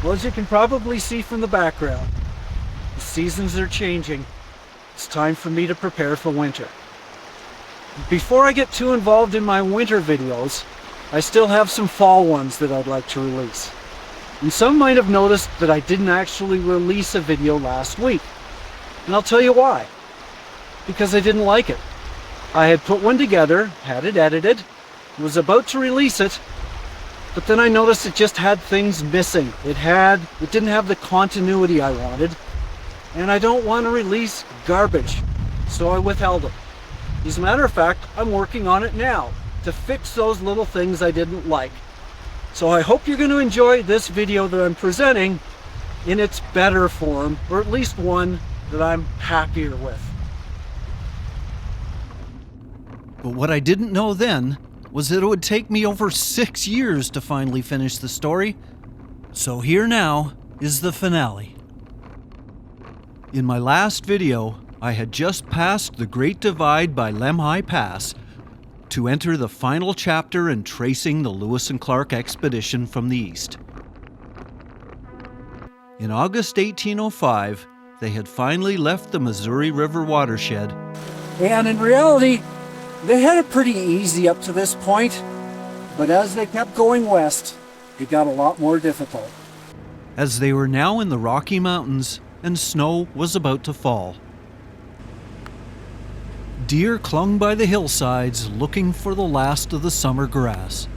Well, as you can probably see from the background, the seasons are changing. It's time for me to prepare for winter. Before I get too involved in my winter videos, I still have some fall ones that I'd like to release. And some might have noticed that I didn't actually release a video last week. And I'll tell you why. Because I didn't like it. I had put one together, had it edited, was about to release it, but then I noticed it just had things missing. It didn't have the continuity I wanted, and I don't want to release garbage, so I withheld it. As a matter of fact, I'm working on it now to fix those little things I didn't like. So I hope you're going to enjoy this video that I'm presenting in its better form, or at least one that I'm happier with. But what I didn't know then was that it would take me over 6 years to finally finish the story. So here now is the finale. In my last video, I had just passed the Great Divide by Lemhi Pass to enter the final chapter in tracing the Lewis and Clark expedition from the east. In August 1805, they had finally left the Missouri River watershed. And in reality, they had it pretty easy up to this point, but as they kept going west, it got a lot more difficult. As they were now in the Rocky Mountains and snow was about to fall. Deer clung by the hillsides looking for the last of the summer grass.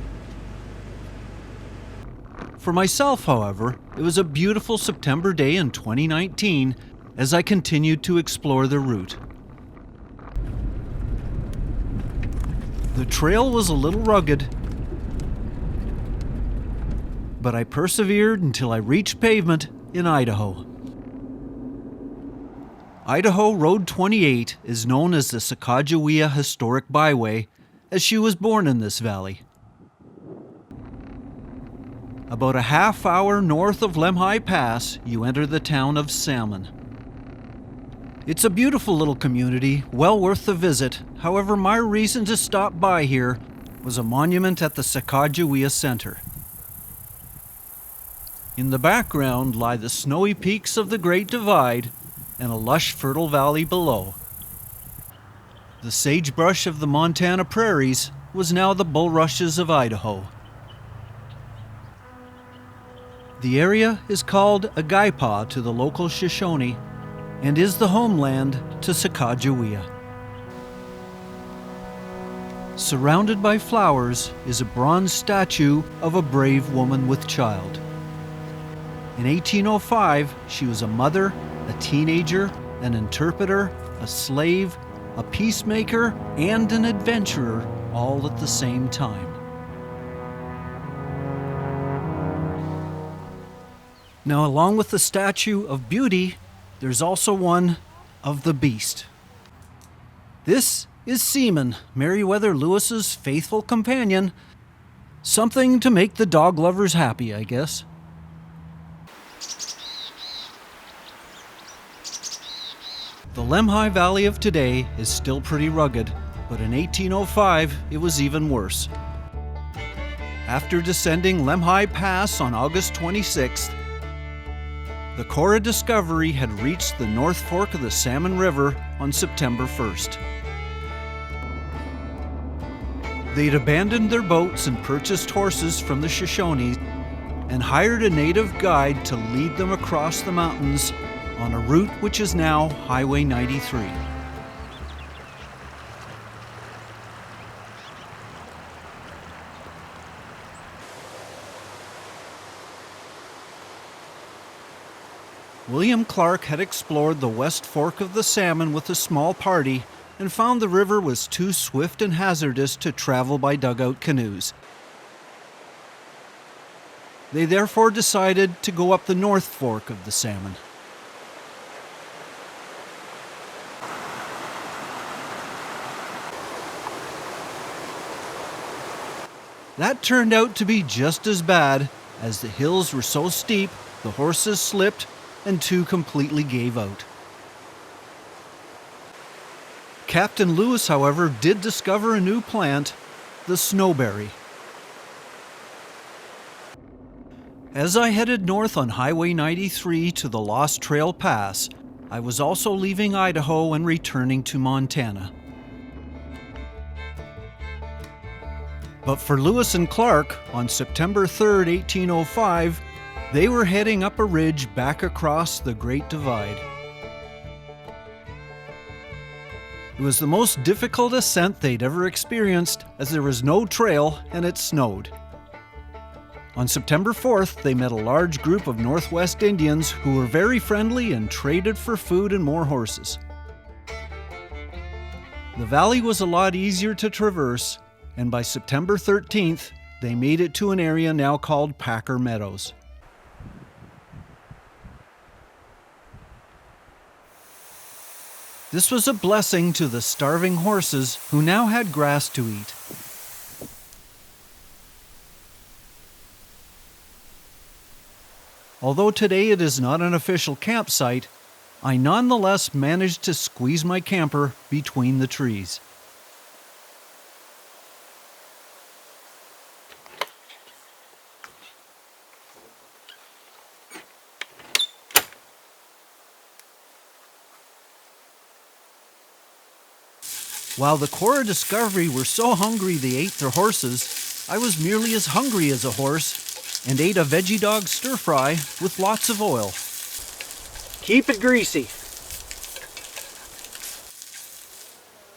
For myself, however, it was a beautiful September day in 2019 as I continued to explore the route. The trail was a little rugged, but I persevered until I reached pavement in Idaho. Idaho Road 28 is known as the Sacajawea Historic Byway, as she was born in this valley. About a half hour north of Lemhi Pass, you enter the town of Salmon. It's a beautiful little community, well worth the visit. However, my reason to stop by here was a monument at the Sacajawea Center. In the background lie the snowy peaks of the Great Divide and a lush, fertile valley below. The sagebrush of the Montana prairies was now the bulrushes of Idaho. The area is called Agaipa to the local Shoshoni and is the homeland to Sacajawea. Surrounded by flowers is a bronze statue of a brave woman with child. In 1805, she was a mother, a teenager, an interpreter, a slave, a peacemaker, and an adventurer, all at the same time. Now, along with the statue of beauty, there's also one of the beast. This is Seaman, Meriwether Lewis's faithful companion. Something to make the dog lovers happy, I guess. The Lemhi Valley of today is still pretty rugged, but in 1805 it was even worse. After descending Lemhi Pass on August 26th, the Cora Discovery had reached the North Fork of the Salmon River on September 1st. They'd abandoned their boats and purchased horses from the Shoshone and hired a native guide to lead them across the mountains on a route which is now Highway 93. William Clark had explored the West Fork of the Salmon with a small party and found the river was too swift and hazardous to travel by dugout canoes. They therefore decided to go up the North Fork of the Salmon. That turned out to be just as bad, as the hills were so steep, the horses slipped, and two completely gave out. Captain Lewis, however, did discover a new plant, the snowberry. As I headed north on Highway 93 to the Lost Trail Pass, I was also leaving Idaho and returning to Montana. But for Lewis and Clark, on September 3rd, 1805, they were heading up a ridge back across the Great Divide. It was the most difficult ascent they'd ever experienced, as there was no trail and it snowed. On September 4th, they met a large group of Northwest Indians who were very friendly and traded for food and more horses. The valley was a lot easier to traverse, and by September 13th, they made it to an area now called Packer Meadows. This was a blessing to the starving horses who now had grass to eat. Although today it is not an official campsite, I nonetheless managed to squeeze my camper between the trees. While the Corps of Discovery were so hungry they ate their horses, I was merely as hungry as a horse and ate a veggie dog stir-fry with lots of oil. Keep it greasy.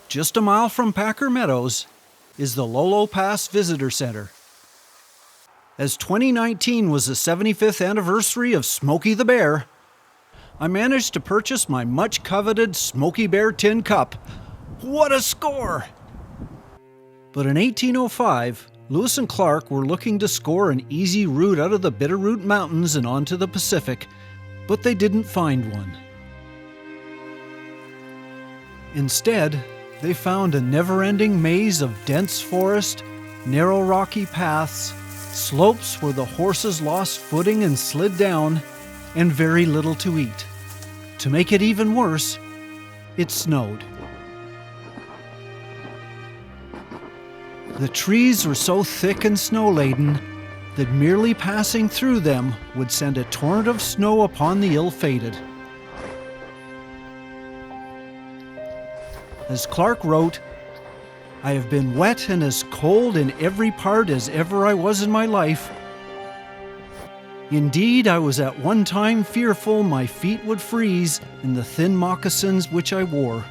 Just a mile from Packer Meadows is the Lolo Pass Visitor Center. As 2019 was the 75th anniversary of Smokey the Bear, I managed to purchase my much-coveted Smokey Bear tin cup. What a score! But in 1805, Lewis and Clark were looking to score an easy route out of the Bitterroot Mountains and onto the Pacific, but they didn't find one. Instead, they found a never-ending maze of dense forest, narrow rocky paths, slopes where the horses lost footing and slid down, and very little to eat. To make it even worse, it snowed. The trees were so thick and snow-laden that merely passing through them would send a torrent of snow upon the ill-fated. As Clark wrote, "I have been wet and as cold in every part as ever I was in my life. Indeed, I was at one time fearful my feet would freeze in the thin moccasins which I wore."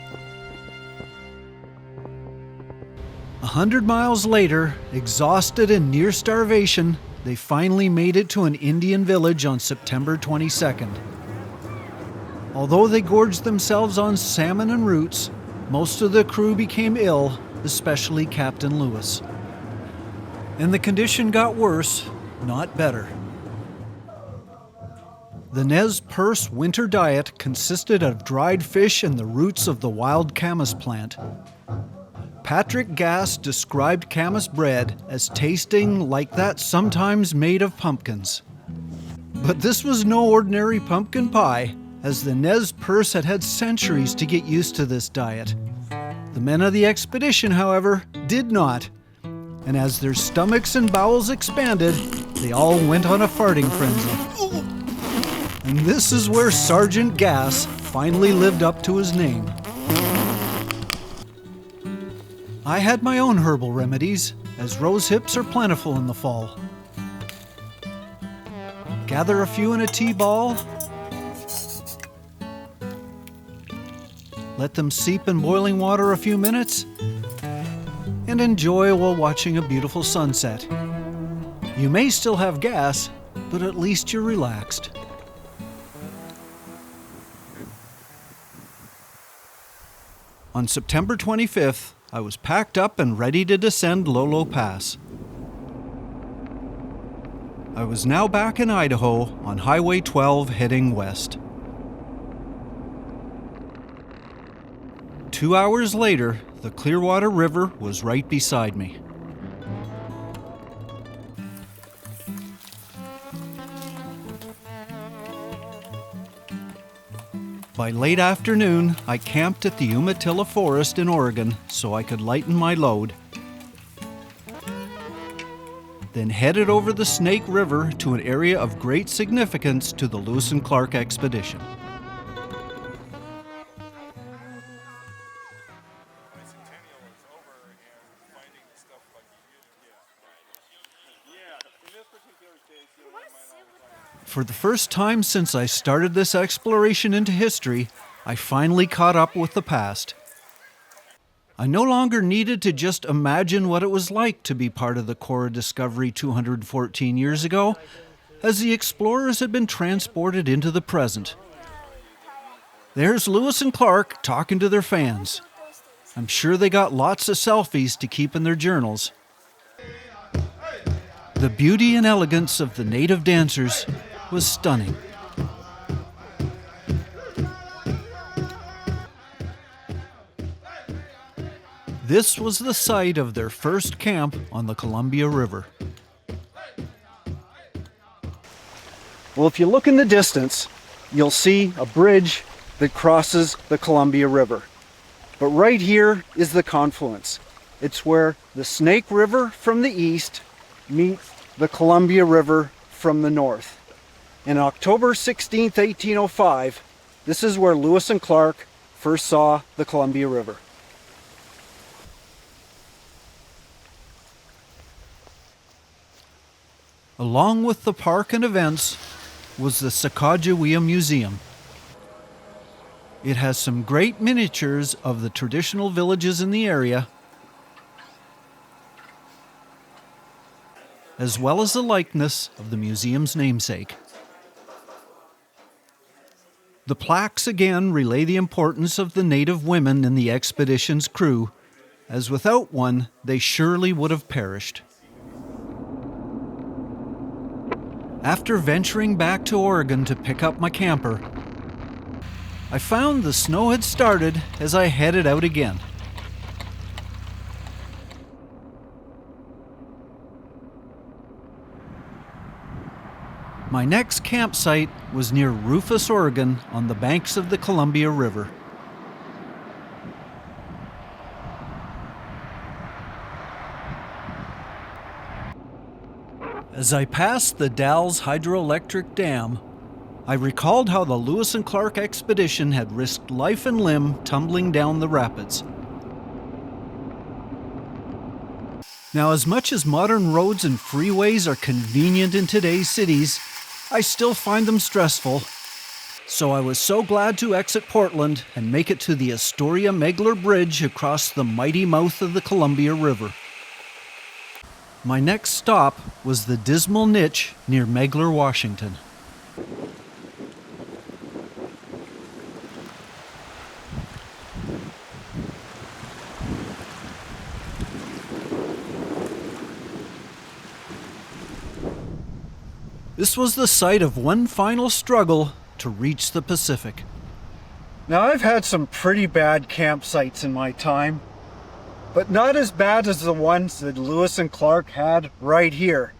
100 miles later, exhausted and near starvation, they finally made it to an Indian village on September 22nd. Although they gorged themselves on salmon and roots, most of the crew became ill, especially Captain Lewis. And the condition got worse, not better. The Nez Perce winter diet consisted of dried fish and the roots of the wild camas plant. Patrick Gass described camas bread as tasting like that sometimes made of pumpkins. But this was no ordinary pumpkin pie, as the Nez Perce had had centuries to get used to this diet. The men of the expedition, however, did not, and as their stomachs and bowels expanded, they all went on a farting frenzy. And this is where Sergeant Gass finally lived up to his name. I had my own herbal remedies, as rose hips are plentiful in the fall. Gather a few in a tea ball, let them seep in boiling water a few minutes, and enjoy while watching a beautiful sunset. You may still have gas, but at least you're relaxed. On September 25th, I was packed up and ready to descend Lolo Pass. I was now back in Idaho on Highway 12 heading west. 2 hours later, the Clearwater River was right beside me. By late afternoon, I camped at the Umatilla Forest in Oregon so I could lighten my load. then headed over the Snake River to an area of great significance to the Lewis and Clark expedition. For the first time since I started this exploration into history, I finally caught up with the past. I no longer needed to just imagine what it was like to be part of the Cora discovery 214 years ago, as the explorers had been transported into the present. There's Lewis and Clark talking to their fans. I'm sure they got lots of selfies to keep in their journals. The beauty and elegance of the native dancers was stunning. This was the site of their first camp on the Columbia River. Well, if you look in the distance, you'll see a bridge that crosses the Columbia River. But right here is the confluence. It's where the Snake River from the east meets the Columbia River from the north. In October 16th, 1805, this is where Lewis and Clark first saw the Columbia River. Along with the park and events was the Sacajawea Museum. It has some great miniatures of the traditional villages in the area, as well as the likeness of the museum's namesake. The plaques again relay the importance of the native women in the expedition's crew, as without one, they surely would have perished. After venturing back to Oregon to pick up my camper, I found the snow had started as I headed out again. My next campsite was near Rufus, Oregon, on the banks of the Columbia River. As I passed the Dalles Hydroelectric Dam, I recalled how the Lewis and Clark expedition had risked life and limb tumbling down the rapids. Now, as much as modern roads and freeways are convenient in today's cities, I still find them stressful. So I was so glad to exit Portland and make it to the Astoria-Megler Bridge across the mighty mouth of the Columbia River. My next stop was the Dismal Niche near Megler, Washington. This was the site of one final struggle to reach the Pacific. Now, I've had some pretty bad campsites in my time, but not as bad as the ones that Lewis and Clark had right here.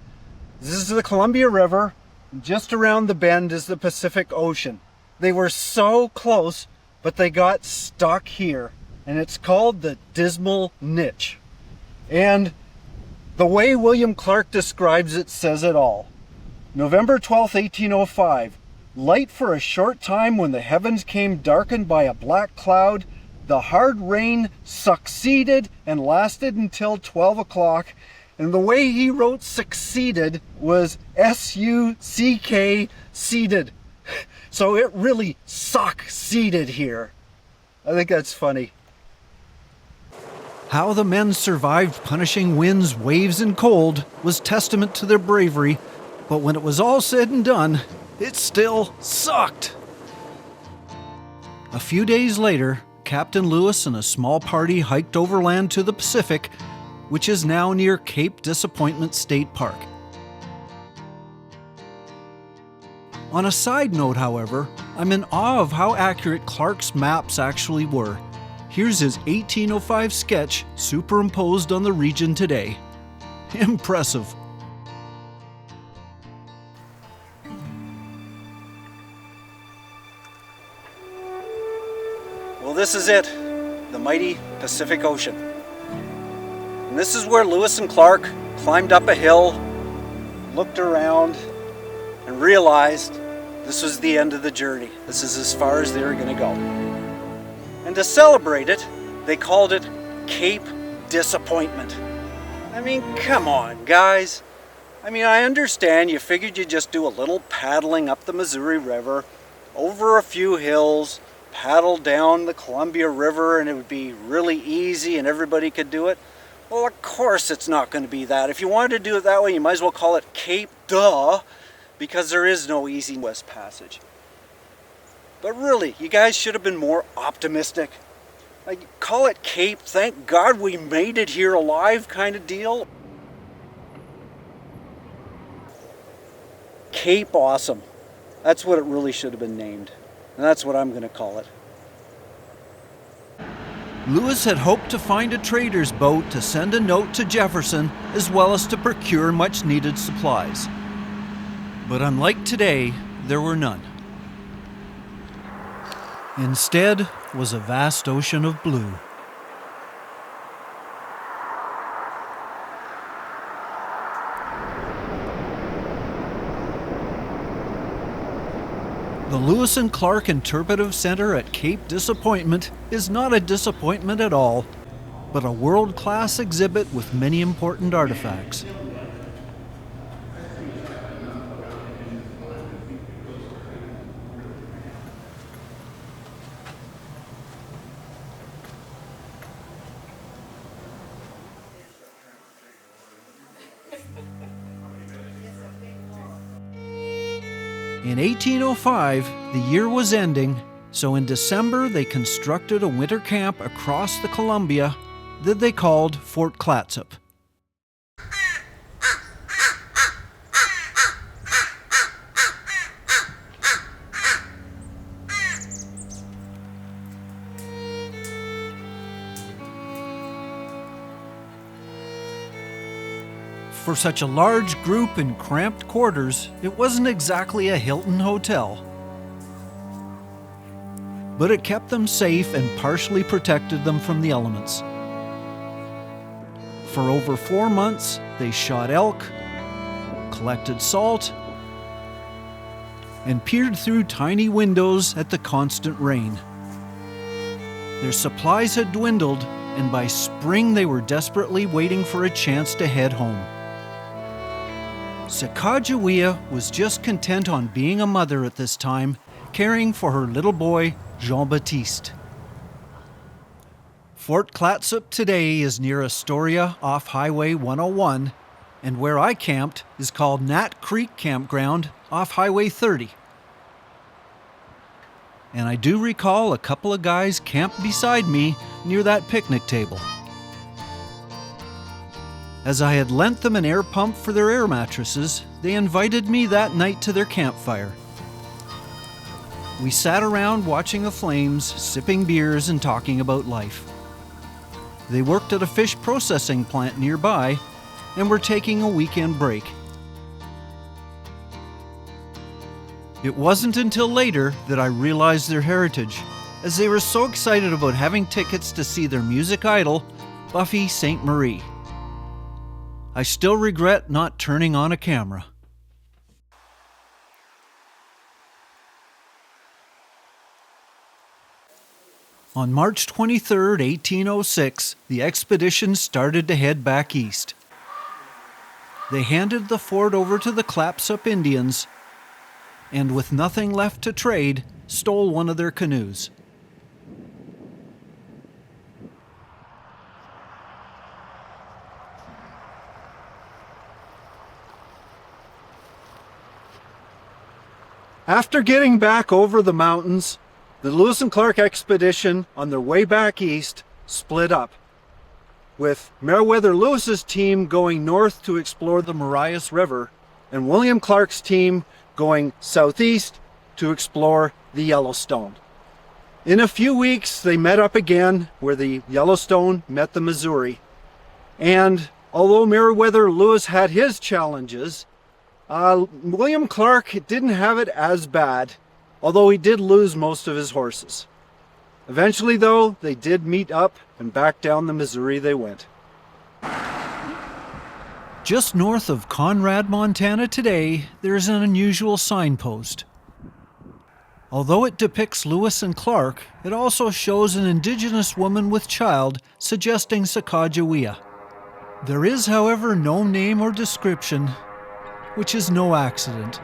This is the Columbia River, and just around the bend is the Pacific Ocean. They were so close, but they got stuck here, and it's called the Dismal Niche. And the way William Clark describes it says it all. November 12th, 1805, light for a short time when the heavens came darkened by a black cloud, the hard rain succeeded and lasted until 12 o'clock. And the way he wrote succeeded was S-U-C-K, seeded. So it really succeeded here. I think that's funny. How the men survived punishing winds, waves, and cold was testament to their bravery, but when it was all said and done, it still sucked. A few days later, Captain Lewis and a small party hiked overland to the Pacific, which is now near Cape Disappointment State Park. On a side note, however, I'm in awe of how accurate Clark's maps actually were. Here's his 1805 sketch superimposed on the region today. Impressive. Well, this is it, the mighty Pacific Ocean. And this is where Lewis and Clark climbed up a hill, looked around and realized this was the end of the journey. This is as far as they were going to go. And to celebrate it, they called it Cape Disappointment. I mean, come on, guys. I mean, I understand you figured you'd just do a little paddling up the Missouri River, over a few hills, paddle down the Columbia River, and it would be really easy and everybody could do it. Well, of course it's not going to be that. If you wanted to do it that way, you might as well call it Cape Duh, because there is no easy West Passage. But really, you guys should have been more optimistic. Like, call it Cape, thank God we made it here alive kind of deal. Cape Awesome. That's what it really should have been named. And that's what I'm going to call it. Lewis had hoped to find a trader's boat to send a note to Jefferson, as well as to procure much needed supplies. But unlike today, there were none. Instead was a vast ocean of blue. The Lewis and Clark Interpretive Center at Cape Disappointment is not a disappointment at all, but a world-class exhibit with many important artifacts. In 1805, the year was ending, so in December they constructed a winter camp across the Columbia that they called Fort Clatsop. For such a large group in cramped quarters, it wasn't exactly a Hilton hotel. But it kept them safe and partially protected them from the elements. For over 4 months, they shot elk, collected salt, and peered through tiny windows at the constant rain. Their supplies had dwindled, and by spring they were desperately waiting for a chance to head home. Sacajawea was just content on being a mother at this time, caring for her little boy, Jean-Baptiste. Fort Clatsop today is near Astoria off Highway 101, and where I camped is called Nat Creek Campground off Highway 30. And I do recall a couple of guys camped beside me near that picnic table. As I had lent them an air pump for their air mattresses, they invited me that night to their campfire. We sat around watching the flames, sipping beers and talking about life. They worked at a fish processing plant nearby and were taking a weekend break. It wasn't until later that I realized their heritage, as they were so excited about having tickets to see their music idol, Buffy St. Marie. I still regret not turning on a camera. On March 23, 1806, the expedition started to head back east. They handed the fort over to the Clatsop Indians, and with nothing left to trade, stole one of their canoes. After getting back over the mountains, the Lewis and Clark expedition on their way back east split up, with Meriwether Lewis's team going north to explore the Marias River and William Clark's team going southeast to explore the Yellowstone. In a few weeks, they met up again where the Yellowstone met the Missouri. And although Meriwether Lewis had his challenges, William Clark didn't have it as bad, although he did lose most of his horses. Eventually, though, they did meet up, and back down the Missouri they went. Just north of Conrad, Montana today, there's an unusual signpost. Although it depicts Lewis and Clark, it also shows an indigenous woman with child, suggesting Sacajawea. There is, however, no name or description, which is no accident.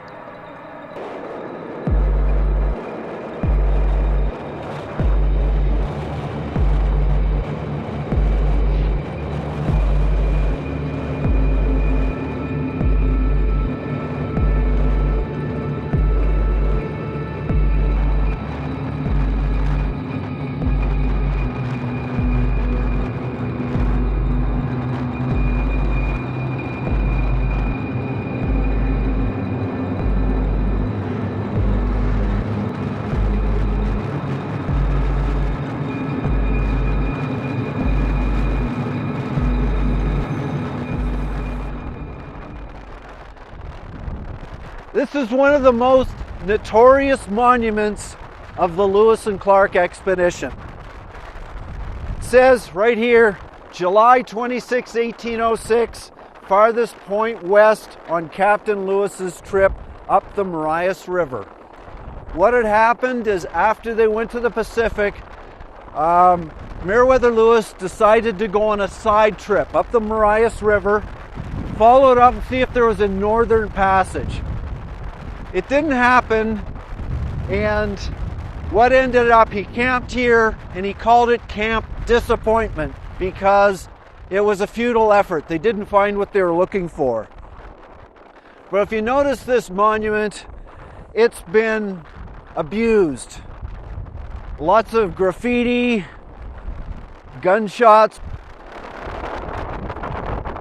This is one of the most notorious monuments of the Lewis and Clark expedition. It says right here, July 26, 1806, farthest point west on Captain Lewis's trip up the Marias River. What had happened is after they went to the Pacific, Meriwether Lewis decided to go on a side trip up the Marias River, follow it up and see if there was a northern passage. It didn't happen, and what ended up, he camped here and he called it Camp Disappointment because it was a futile effort. They didn't find what they were looking for. But if you notice this monument, it's been abused. Lots of graffiti, gunshots.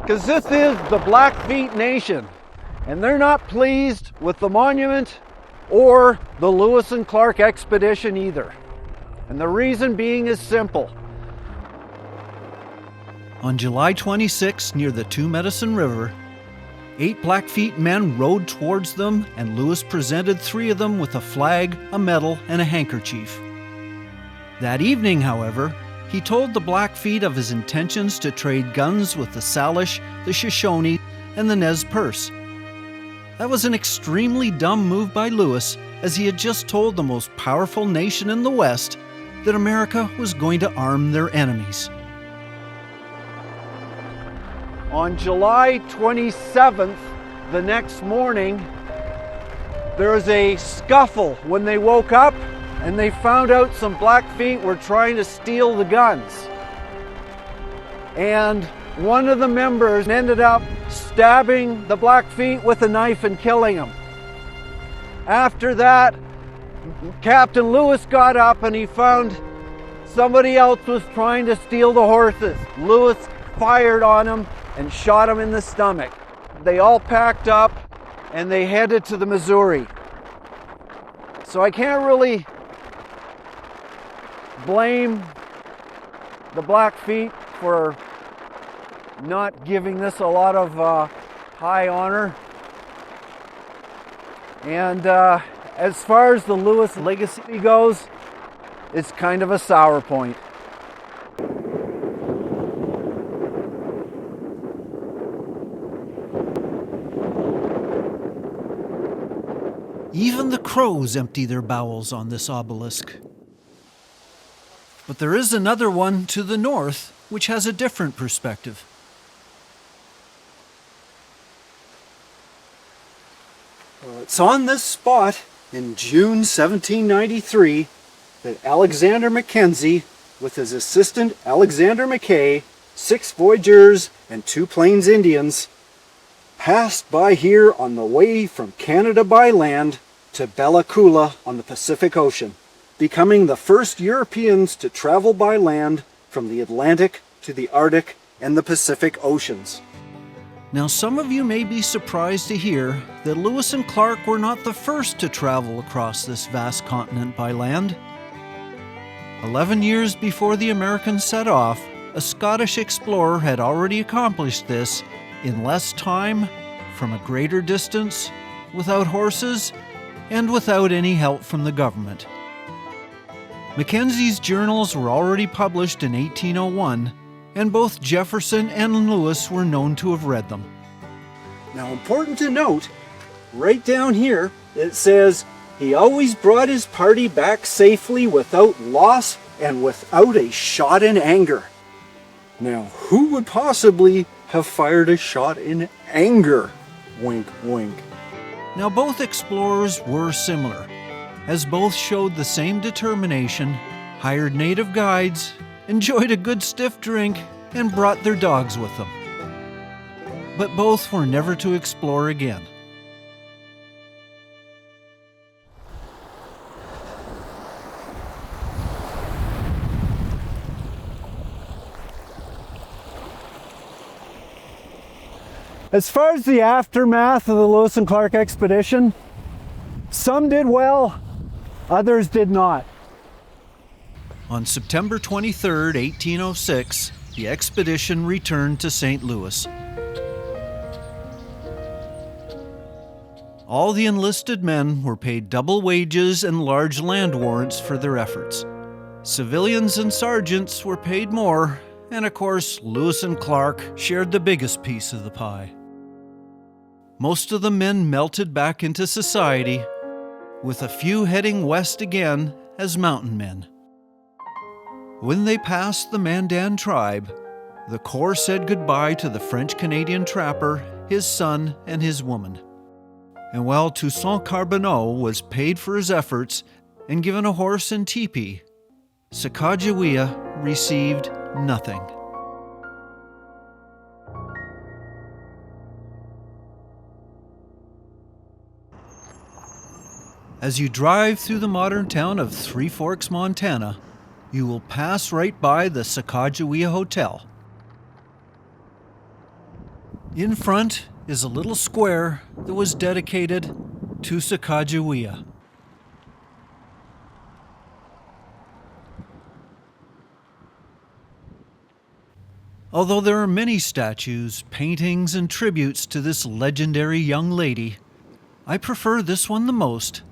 Because this is the Blackfeet Nation. And they're not pleased with the monument or the Lewis and Clark expedition either. And the reason being is simple. On July 26, near the Two Medicine River, 8 Blackfeet men rode towards them, and Lewis presented 3 of them with a flag, a medal, and a handkerchief. That evening, however, he told the Blackfeet of his intentions to trade guns with the Salish, the Shoshoni, and the Nez Perce. That was an extremely dumb move by Lewis, as he had just told the most powerful nation in the West that America was going to arm their enemies. On July 27th, the next morning, there was a scuffle when they woke up and they found out some Blackfeet were trying to steal the guns. And one of the members ended up stabbing the Blackfeet with a knife and killing him. After that, Captain Lewis got up and he found somebody else was trying to steal the horses. Lewis fired on him and shot him in the stomach. They all packed up and they headed to the Missouri. So I can't really blame the Blackfeet for not giving this a lot of high honor. And as far as the Lewis legacy goes, it's kind of a sour point. Even the crows empty their bowels on this obelisk. But there is another one to the north, which has a different perspective. It's on this spot in June 1793 that Alexander Mackenzie, with his assistant Alexander Mackay, 6 voyageurs and 2 Plains Indians, passed by here on the way from Canada by land to Bella Coola on the Pacific Ocean, becoming the first Europeans to travel by land from the Atlantic to the Arctic and the Pacific Oceans. Now, some of you may be surprised to hear that Lewis and Clark were not the first to travel across this vast continent by land. 11 years before the Americans set off, a Scottish explorer had already accomplished this in less time, from a greater distance, without horses, and without any help from the government. Mackenzie's journals were already published in 1801, and both Jefferson and Lewis were known to have read them. Now, important to note, right down here, it says he always brought his party back safely without loss and without a shot in anger. Now, who would possibly have fired a shot in anger? Wink, wink. Now, both explorers were similar, as both showed the same determination, hired native guides, enjoyed a good stiff drink, and brought their dogs with them. But both were never to explore again. As far as the aftermath of the Lewis and Clark expedition, some did well, others did not. On September 23, 1806, the expedition returned to St. Louis. All the enlisted men were paid double wages and large land warrants for their efforts. Civilians and sergeants were paid more, and of course, Lewis and Clark shared the biggest piece of the pie. Most of the men melted back into society, with a few heading west again as mountain men. When they passed the Mandan tribe, the Corps said goodbye to the French-Canadian trapper, his son, and his woman. And while Toussaint Charbonneau was paid for his efforts and given a horse and teepee, Sacajawea received nothing. As you drive through the modern town of Three Forks, Montana, you will pass right by the Sacajawea Hotel. In front is a little square that was dedicated to Sacajawea. Although there are many statues, paintings, and tributes to this legendary young lady, I prefer this one the most,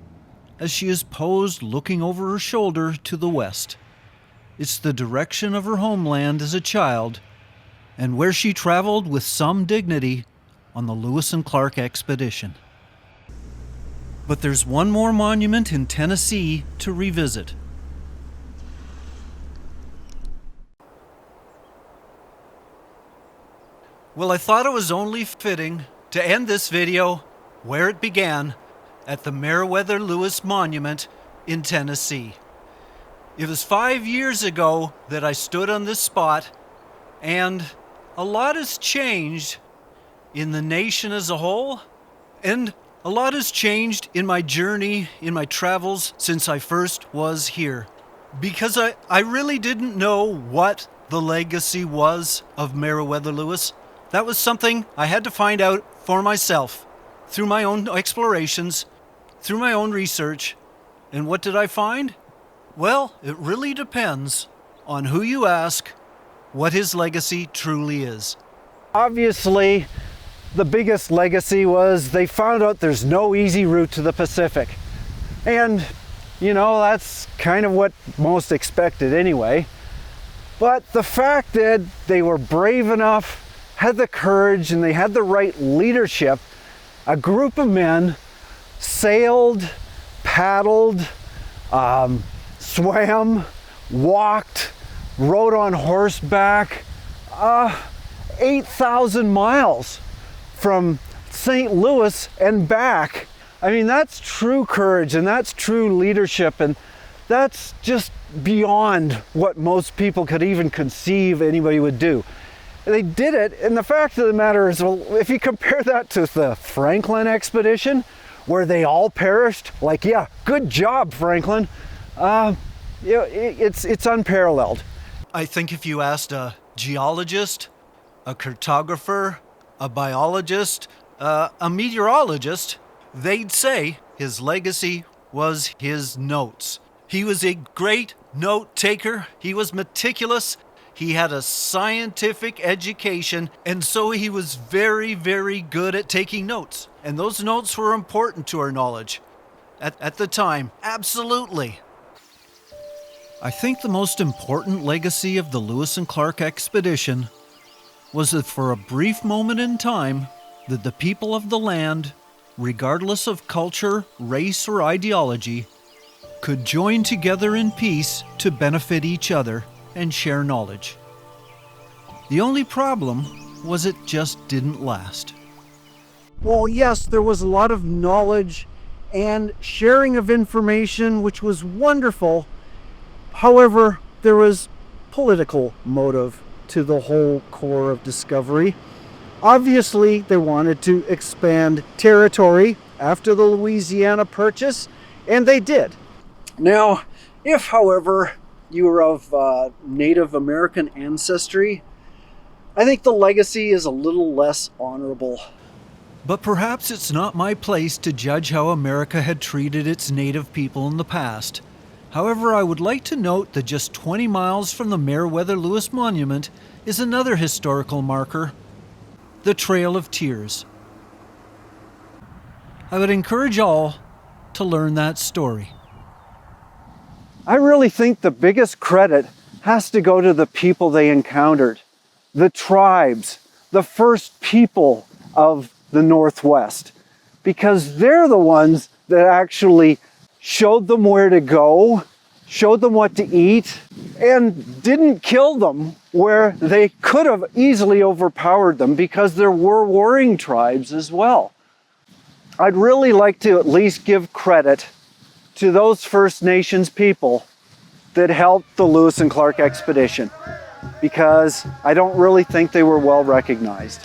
as she is posed looking over her shoulder to the west. It's the direction of her homeland as a child, and where she traveled with some dignity on the Lewis and Clark expedition. But there's one more monument in Tennessee to revisit. Well, I thought it was only fitting to end this video where it began, at the Meriwether Lewis Monument in Tennessee. It was 5 years ago that I stood on this spot, and a lot has changed in the nation as a whole, and a lot has changed in my journey, in my travels since I first was here. Because I really didn't know what the legacy was of Meriwether Lewis. That was something I had to find out for myself, through my own explorations, through my own research. And what did I find? Well, it really depends on who you ask what his legacy truly is. Obviously, the biggest legacy was they found out there's no easy route to the Pacific. And, you know, that's kind of what most expected anyway. But the fact that they were brave enough, had the courage, and they had the right leadership, a group of men sailed, paddled, swam, walked, rode on horseback, 8,000 miles from St. Louis and back. I mean, that's true courage and that's true leadership, and that's just beyond what most people could even conceive anybody would do. They did it, and the fact of the matter is, well, if you compare that to the Franklin expedition, where they all perished, like, yeah, good job, Franklin. It's unparalleled. I think if you asked a geologist, a cartographer, a biologist, a meteorologist, they'd say his legacy was his notes. He was a great note taker. He was meticulous. He had a scientific education, and so he was very, very good at taking notes. And those notes were important to our knowledge at the time. Absolutely. I think the most important legacy of the Lewis and Clark expedition was that for a brief moment in time, that the people of the land, regardless of culture, race, or ideology, could join together in peace to benefit each other and share knowledge. The only problem was it just didn't last. Well, yes, there was a lot of knowledge and sharing of information, which was wonderful. However, there was political motive to the whole core of discovery. Obviously, they wanted to expand territory after the Louisiana Purchase, and they did. Now, if, however, you are of Native American ancestry, I think the legacy is a little less honorable. But perhaps it's not my place to judge how America had treated its native people in the past. However, I would like to note that just 20 miles from the Meriwether Lewis Monument is another historical marker, the Trail of Tears. I would encourage all to learn that story. I really think the biggest credit has to go to the people they encountered, the tribes, the first people of the Northwest, because they're the ones that actually showed them where to go, showed them what to eat, and didn't kill them where they could have easily overpowered them, because there were warring tribes as well. I'd really like to at least give credit to those First Nations people that helped the Lewis and Clark expedition, because I don't really think they were well recognized.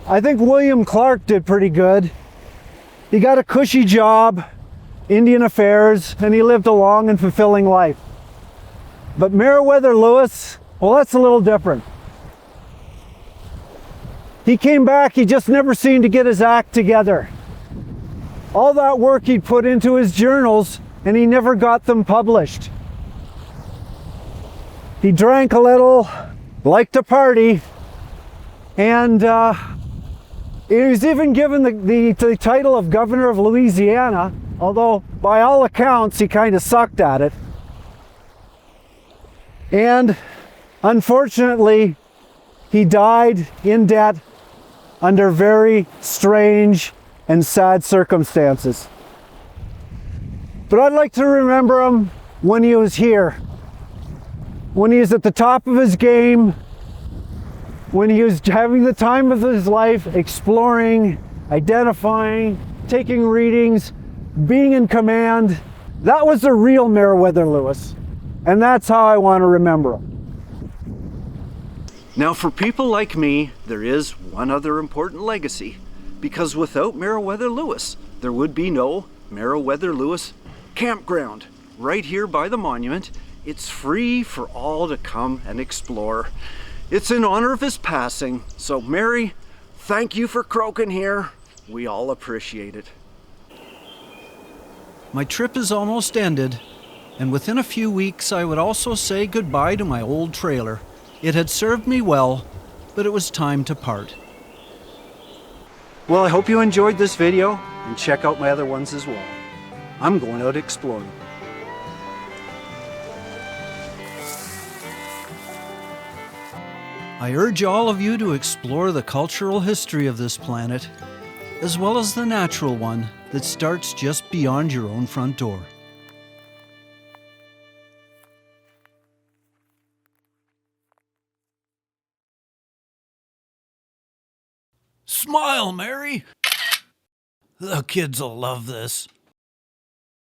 I think William Clark did pretty good. He got a cushy job, Indian Affairs, and he lived a long and fulfilling life. But Meriwether Lewis, well, that's a little different. He came back, he just never seemed to get his act together. All that work he'd put into his journals, and he never got them published. He drank a little, liked to party, and he was even given the title of Governor of Louisiana, although by all accounts he kind of sucked at it. And unfortunately, he died in debt under very strange and sad circumstances. But I'd like to remember him when he was here, when he was at the top of his game, when he was having the time of his life, exploring, identifying, taking readings, being in command. That was the real Meriwether Lewis, and that's how I want to remember him. Now, for people like me, there is one other important legacy, because without Meriwether Lewis, there would be no Meriwether Lewis campground right here by the monument. It's free for all to come and explore. It's in honor of his passing, so Mary, thank you for croaking here. We all appreciate it. My trip is almost ended, And within a few weeks, I would also say goodbye to my old trailer. It had served me well, but it was time to part. Well, I hope you enjoyed this video, and check out my other ones as well. I'm going out exploring. I urge all of you to explore the cultural history of this planet, as well as the natural one that starts just beyond your own front door. Smile, Mary! The kids will love this.